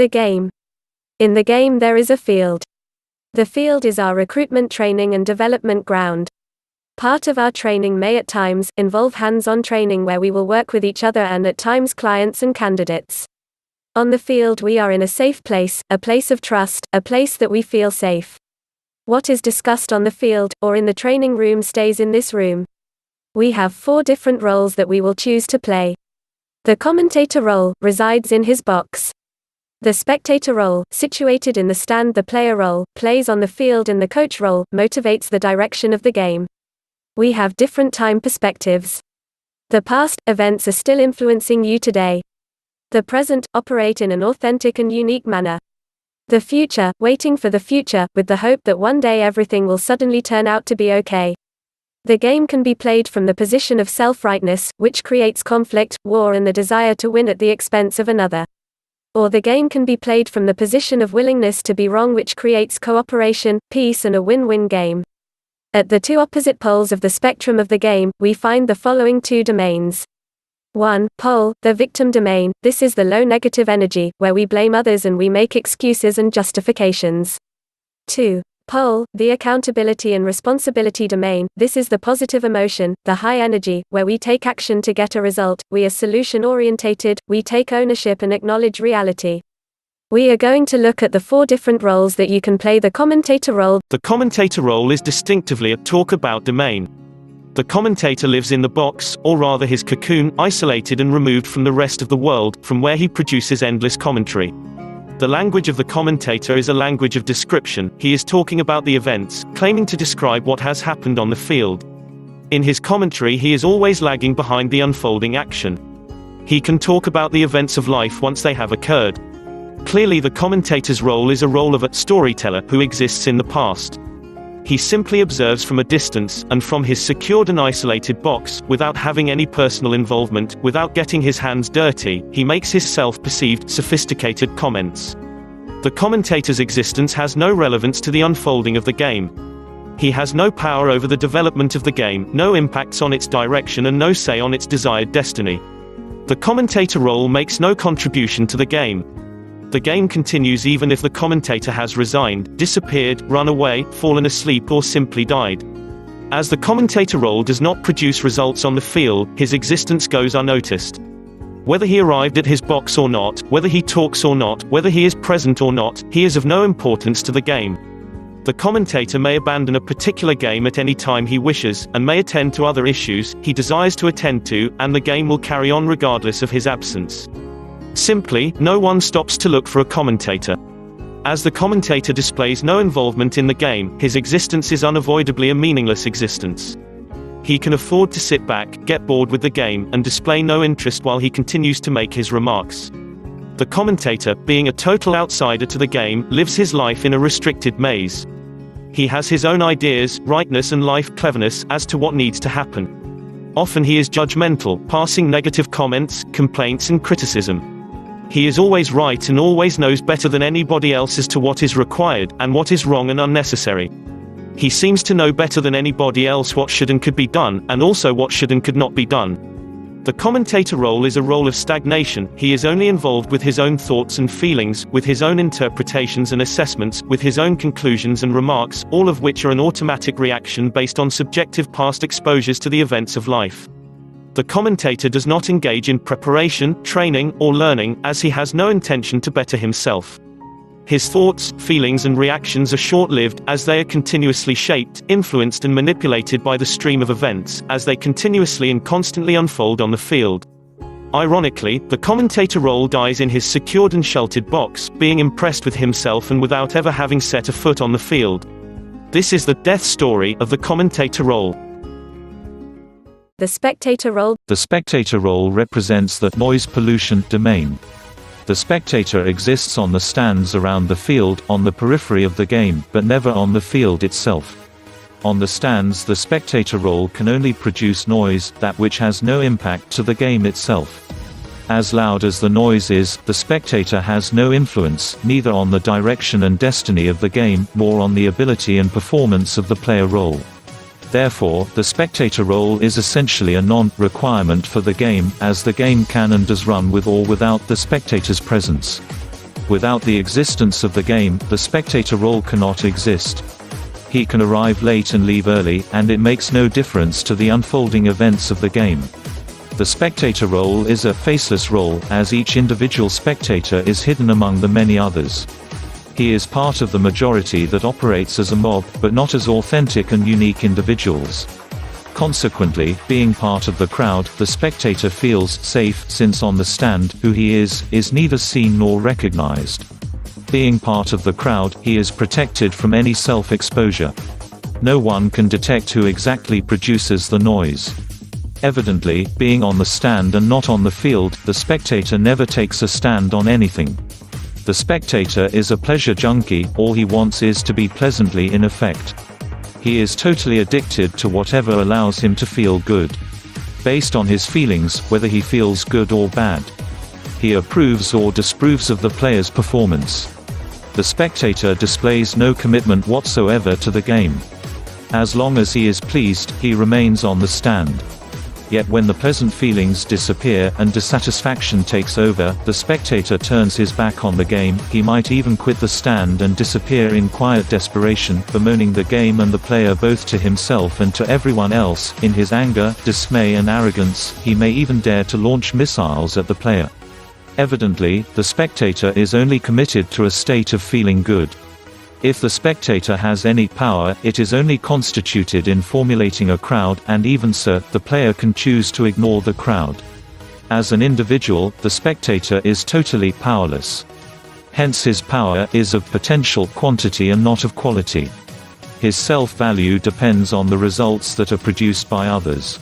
The game. In the game there is a field. The field is our recruitment training and development ground. Part of our training may at times involve hands-on training where we will work with each other and at times clients and candidates. On the field we are in a safe place, a place of trust, a place that we feel safe. What is discussed on the field, or in the training room stays in this room. We have 4 different roles that we will choose to play. The commentator role resides in his box. The spectator role, situated in the stand. The player role, plays on the field, and the coach role, motivates the direction of the game. We have different time perspectives. The past events are still influencing you today. The present operate in an authentic and unique manner. The future, waiting for the future, with the hope that one day everything will suddenly turn out to be okay. The game can be played from the position of self-rightness, which creates conflict, war, and the desire to win at the expense of another. Or the game can be played from the position of willingness to be wrong, which creates cooperation, peace, and a win-win game. At the 2 opposite poles of the spectrum of the game, we find the following 2 domains. 1. Pole, the victim domain. This is the low negative energy, where we blame others and we make excuses and justifications. 2. Pole, the accountability and responsibility domain. This is the positive emotion, the high energy, where we take action to get a result, we are solution-orientated, we take ownership and acknowledge reality. We are going to look at the 4 different roles that you can play. The commentator role. The commentator role is distinctively a talk-about domain. The commentator lives in the box, or rather his cocoon, isolated and removed from the rest of the world, from where he produces endless commentary. The language of the commentator is a language of description. He is talking about the events, claiming to describe what has happened on the field. In his commentary he is always lagging behind the unfolding action. He can talk about the events of life once they have occurred. Clearly the commentator's role is a role of a storyteller who exists in the past. He simply observes from a distance, and from his secured and isolated box, without having any personal involvement, without getting his hands dirty, he makes his self-perceived, sophisticated comments. The commentator's existence has no relevance to the unfolding of the game. He has no power over the development of the game, no impacts on its direction, and no say on its desired destiny. The commentator role makes no contribution to the game. The game continues even if the commentator has resigned, disappeared, run away, fallen asleep, or simply died. As the commentator role does not produce results on the field, his existence goes unnoticed. Whether he arrived at his box or not, whether he talks or not, whether he is present or not, he is of no importance to the game. The commentator may abandon a particular game at any time he wishes, and may attend to other issues he desires to attend to, and the game will carry on regardless of his absence. Simply, no one stops to look for a commentator. As the commentator displays no involvement in the game, his existence is unavoidably a meaningless existence. He can afford to sit back, get bored with the game, and display no interest while he continues to make his remarks. The commentator, being a total outsider to the game, lives his life in a restricted maze. He has his own ideas, rightness and life cleverness as to what needs to happen. Often he is judgmental, passing negative comments, complaints and criticism. He is always right and always knows better than anybody else as to what is required, and what is wrong and unnecessary. He seems to know better than anybody else what should and could be done, and also what should and could not be done. The commentator role is a role of stagnation. He is only involved with his own thoughts and feelings, with his own interpretations and assessments, with his own conclusions and remarks, all of which are an automatic reaction based on subjective past exposures to the events of life. The commentator does not engage in preparation, training, or learning, as he has no intention to better himself. His thoughts, feelings and reactions are short-lived, as they are continuously shaped, influenced and manipulated by the stream of events, as they continuously and constantly unfold on the field. Ironically, the commentator role dies in his secured and sheltered box, being impressed with himself and without ever having set a foot on the field. This is the death story of the commentator role. The spectator role. The spectator role represents the noise pollution domain. The spectator exists on the stands around the field, on the periphery of the game, but never on the field itself. On the stands, the spectator role can only produce noise, that which has no impact to the game itself. As loud as the noise is, the spectator has no influence, neither on the direction and destiny of the game, nor on the ability and performance of the player role. Therefore, the spectator role is essentially a non-requirement for the game, as the game can and does run with or without the spectator's presence. Without the existence of the game, the spectator role cannot exist. He can arrive late and leave early, and it makes no difference to the unfolding events of the game. The spectator role is a faceless role, as each individual spectator is hidden among the many others. He is part of the majority that operates as a mob, but not as authentic and unique individuals. Consequently, being part of the crowd, the spectator feels safe, since on the stand, who he is neither seen nor recognized. Being part of the crowd, he is protected from any self-exposure. No one can detect who exactly produces the noise. Evidently, being on the stand and not on the field, the spectator never takes a stand on anything. The spectator is a pleasure junkie, all he wants is to be pleasantly in effect. He is totally addicted to whatever allows him to feel good. Based on his feelings, whether he feels good or bad. He approves or disapproves of the player's performance. The spectator displays no commitment whatsoever to the game. As long as he is pleased, he remains on the stand. Yet when the pleasant feelings disappear, and dissatisfaction takes over, the spectator turns his back on the game. He might even quit the stand and disappear in quiet desperation, bemoaning the game and the player both to himself and to everyone else. In his anger, dismay and arrogance, he may even dare to launch missiles at the player. Evidently, the spectator is only committed to a state of feeling good. If the spectator has any power, it is only constituted in formulating a crowd, and even so, the player can choose to ignore the crowd. As an individual, the spectator is totally powerless. Hence his power is of potential quantity and not of quality. His self-value depends on the results that are produced by others.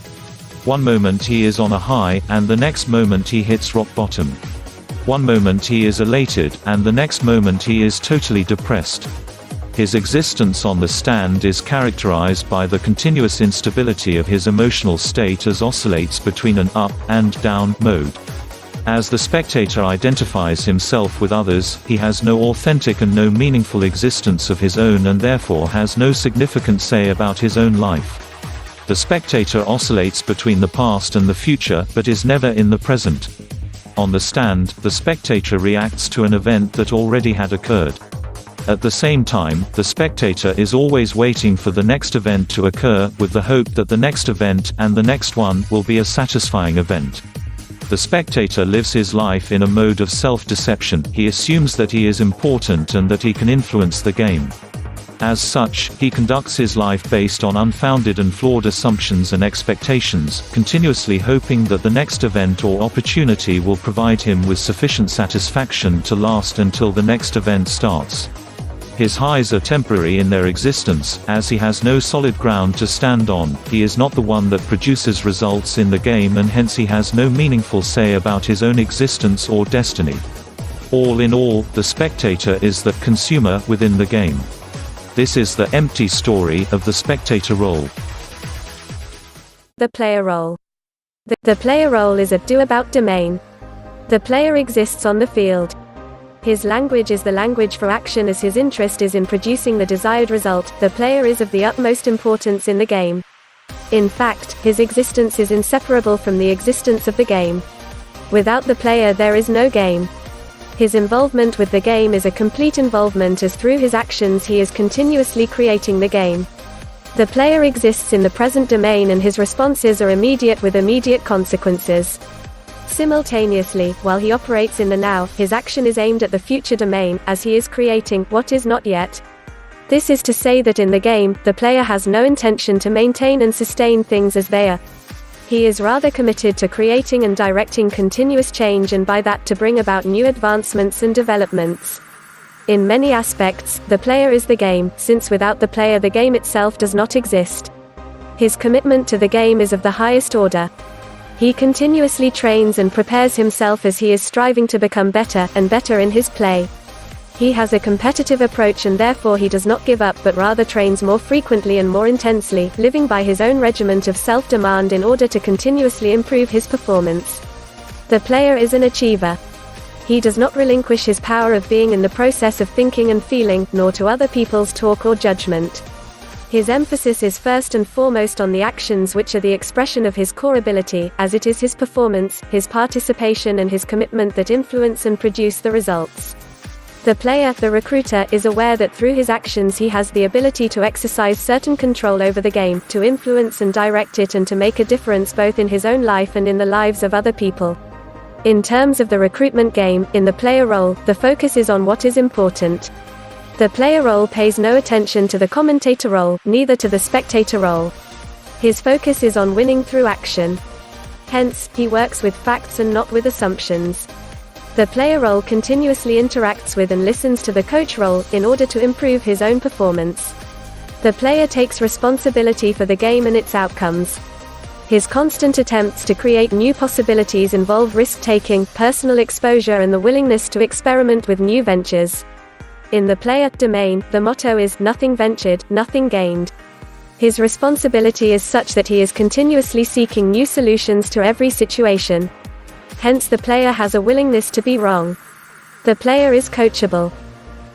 One moment he is on a high, and the next moment he hits rock bottom. One moment he is elated, and the next moment he is totally depressed. His existence on the stand is characterized by the continuous instability of his emotional state as oscillates between an up and down mode. As the spectator identifies himself with others, he has no authentic and no meaningful existence of his own, and therefore has no significant say about his own life. The spectator oscillates between the past and the future, but is never in the present. On the stand, the spectator reacts to an event that already had occurred. At the same time, the spectator is always waiting for the next event to occur, with the hope that the next event, and the next one, will be a satisfying event. The spectator lives his life in a mode of self-deception. He assumes that he is important and that he can influence the game. As such, he conducts his life based on unfounded and flawed assumptions and expectations, continuously hoping that the next event or opportunity will provide him with sufficient satisfaction to last until the next event starts. His highs are temporary in their existence, as he has no solid ground to stand on. He is not the one that produces results in the game, and hence he has no meaningful say about his own existence or destiny. All in all, the spectator is the consumer within the game. This is the empty story of the spectator role. The player role. The player role is a do-about domain. The player exists on the field. His language is the language for action, as his interest is in producing the desired result. The player is of the utmost importance in the game. In fact, his existence is inseparable from the existence of the game. Without the player there is no game. His involvement with the game is a complete involvement, as through his actions he is continuously creating the game. The player exists in the present domain, and his responses are immediate with immediate consequences. Simultaneously, while he operates in the now, his action is aimed at the future domain, as he is creating what is not yet. This is to say that in the game, the player has no intention to maintain and sustain things as they are. He is rather committed to creating and directing continuous change, and by that to bring about new advancements and developments. In many aspects, the player is the game, since without the player the game itself does not exist. His commitment to the game is of the highest order. He continuously trains and prepares himself as he is striving to become better and better in his play. He has a competitive approach, and therefore he does not give up, but rather trains more frequently and more intensely, living by his own regiment of self-demand in order to continuously improve his performance. The player is an achiever. He does not relinquish his power of being in the process of thinking and feeling, nor to other people's talk or judgment. His emphasis is first and foremost on the actions which are the expression of his core ability, as it is his performance, his participation and his commitment that influence and produce the results. The player, the recruiter, is aware that through his actions he has the ability to exercise certain control over the game, to influence and direct it and to make a difference both in his own life and in the lives of other people. In terms of the recruitment game, in the player role, the focus is on what is important. The player role pays no attention to the commentator role, neither to the spectator role. His focus is on winning through action. Hence, he works with facts and not with assumptions. The player role continuously interacts with and listens to the coach role, in order to improve his own performance. The player takes responsibility for the game and its outcomes. His constant attempts to create new possibilities involve risk-taking, personal exposure and the willingness to experiment with new ventures. In the player domain, the motto is, nothing ventured, nothing gained. His responsibility is such that he is continuously seeking new solutions to every situation. Hence the player has a willingness to be wrong. The player is coachable.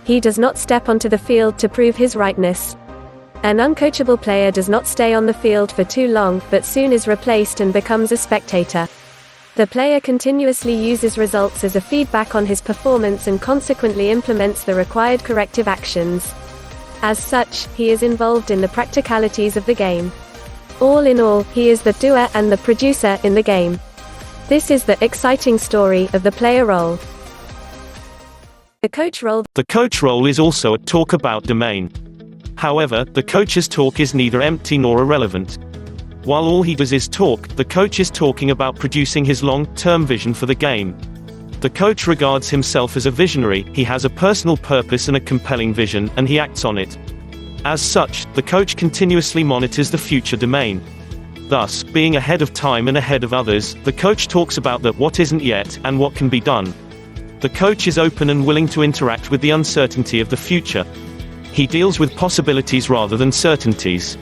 He does not step onto the field to prove his rightness. An uncoachable player does not stay on the field for too long, but soon is replaced and becomes a spectator. The player continuously uses results as a feedback on his performance and consequently implements the required corrective actions. As such, he is involved in the practicalities of the game. All in all, he is the doer and the producer in the game. This is the exciting story of the player role. The coach role. The coach role is also a talk-about domain. However, the coach's talk is neither empty nor irrelevant. While all he does is talk, the coach is talking about producing his long-term vision for the game. The coach regards himself as a visionary, he has a personal purpose and a compelling vision, and he acts on it. As such, the coach continuously monitors the future domain. Thus, being ahead of time and ahead of others, the coach talks about what isn't yet, and what can be done. The coach is open and willing to interact with the uncertainty of the future. He deals with possibilities rather than certainties.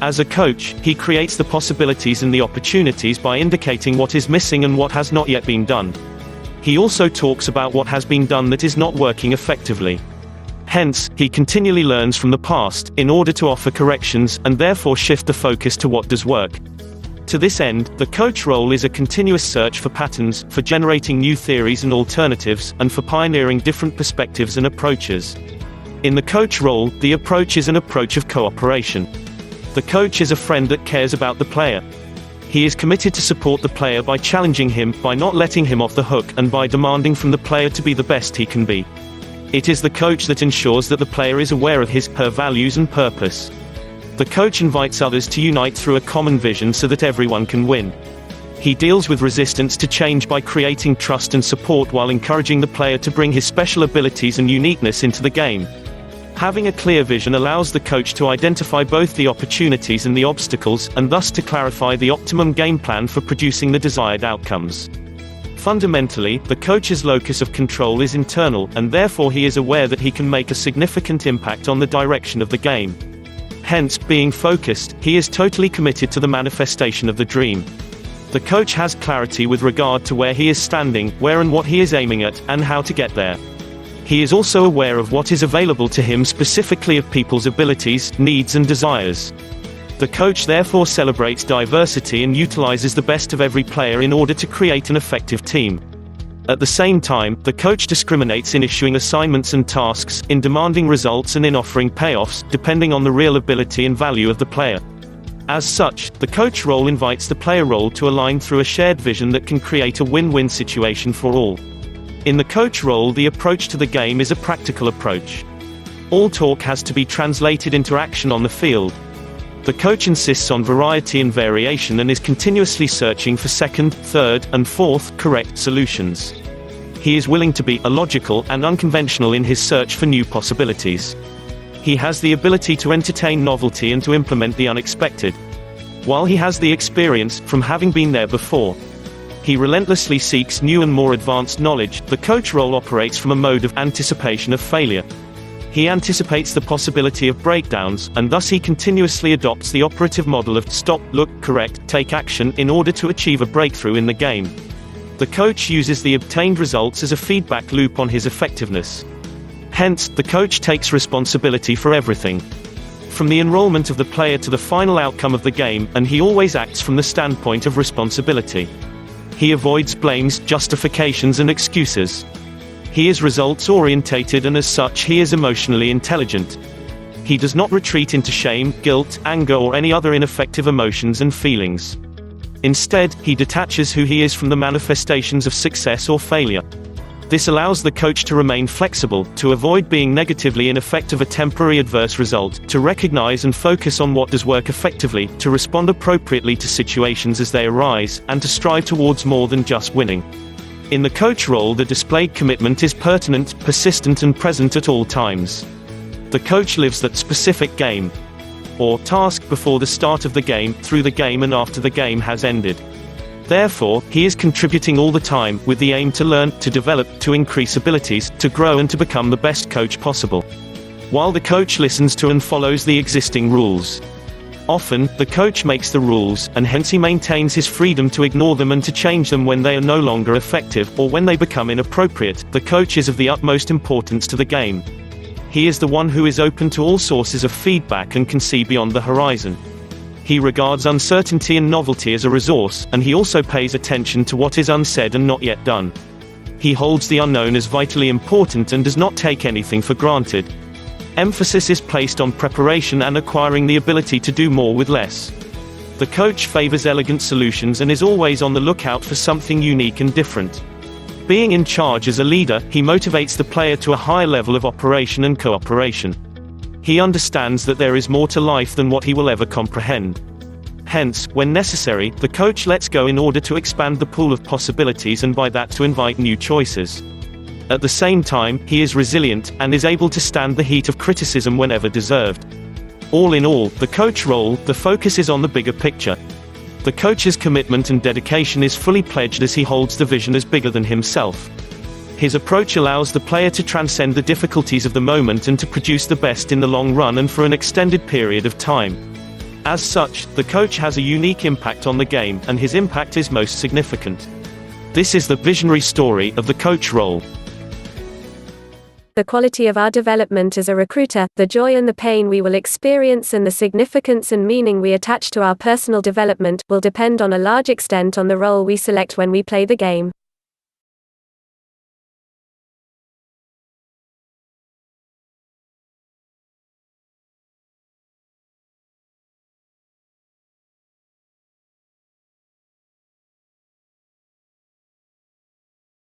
As a coach, he creates the possibilities and the opportunities by indicating what is missing and what has not yet been done. He also talks about what has been done that is not working effectively. Hence, he continually learns from the past, in order to offer corrections, and therefore shift the focus to what does work. To this end, the coach role is a continuous search for patterns, for generating new theories and alternatives, and for pioneering different perspectives and approaches. In the coach role, the approach is an approach of cooperation. The coach is a friend that cares about the player. He is committed to support the player by challenging him, by not letting him off the hook, and by demanding from the player to be the best he can be. It is the coach that ensures that the player is aware of her values and purpose. The coach invites others to unite through a common vision so that everyone can win. He deals with resistance to change by creating trust and support while encouraging the player to bring his special abilities and uniqueness into the game. Having a clear vision allows the coach to identify both the opportunities and the obstacles, and thus to clarify the optimum game plan for producing the desired outcomes. Fundamentally, the coach's locus of control is internal, and therefore he is aware that he can make a significant impact on the direction of the game. Hence, being focused, he is totally committed to the manifestation of the dream. The coach has clarity with regard to where he is standing, where and what he is aiming at, and how to get there. He is also aware of what is available to him specifically of people's abilities, needs and desires. The coach therefore celebrates diversity and utilizes the best of every player in order to create an effective team. At the same time, the coach discriminates in issuing assignments and tasks, in demanding results and in offering payoffs, depending on the real ability and value of the player. As such, the coach role invites the player role to align through a shared vision that can create a win-win situation for all. In the coach role, the approach to the game is a practical approach. All talk has to be translated into action on the field. The coach insists on variety and variation and is continuously searching for second, third, and fourth, correct solutions. He is willing to be illogical and unconventional in his search for new possibilities. He has the ability to entertain novelty and to implement the unexpected. While he has the experience, from having been there before, he relentlessly seeks new and more advanced knowledge. The coach role operates from a mode of anticipation of failure. He anticipates the possibility of breakdowns, and thus he continuously adopts the operative model of stop, look, correct, take action in order to achieve a breakthrough in the game. The coach uses the obtained results as a feedback loop on his effectiveness. Hence, the coach takes responsibility for everything, from the enrollment of the player to the final outcome of the game, and he always acts from the standpoint of responsibility. He avoids blames, justifications and excuses. He is results-orientated, and as such he is emotionally intelligent. He does not retreat into shame, guilt, anger or any other ineffective emotions and feelings. Instead, he detaches who he is from the manifestations of success or failure. This allows the coach to remain flexible, to avoid being negatively in effect of a temporary adverse result, to recognize and focus on what does work effectively, to respond appropriately to situations as they arise, and to strive towards more than just winning. In the coach role, the displayed commitment is pertinent, persistent and present at all times. The coach lives that specific game or task before the start of the game, through the game and after the game has ended. Therefore, he is contributing all the time, with the aim to learn, to develop, to increase abilities, to grow and to become the best coach possible. While the coach listens to and follows the existing rules. Often, the coach makes the rules, and hence he maintains his freedom to ignore them and to change them when they are no longer effective, or when they become inappropriate. The coach is of the utmost importance to the game. He is the one who is open to all sources of feedback and can see beyond the horizon. He regards uncertainty and novelty as a resource, and he also pays attention to what is unsaid and not yet done. He holds the unknown as vitally important and does not take anything for granted. Emphasis is placed on preparation and acquiring the ability to do more with less. The coach favors elegant solutions and is always on the lookout for something unique and different. Being in charge as a leader, he motivates the player to a higher level of operation and cooperation. He understands that there is more to life than what he will ever comprehend. Hence, when necessary, the coach lets go in order to expand the pool of possibilities and by that to invite new choices. At the same time, he is resilient, and is able to stand the heat of criticism whenever deserved. All in all, the coach role, the focus is on the bigger picture. The coach's commitment and dedication is fully pledged as he holds the vision as bigger than himself. His approach allows the player to transcend the difficulties of the moment and to produce the best in the long run and for an extended period of time. As such, the coach has a unique impact on the game, and his impact is most significant. This is the visionary story of the coach role. The quality of our development as a recruiter, the joy and the pain we will experience and the significance and meaning we attach to our personal development, will depend on a large extent on the role we select when we play the game.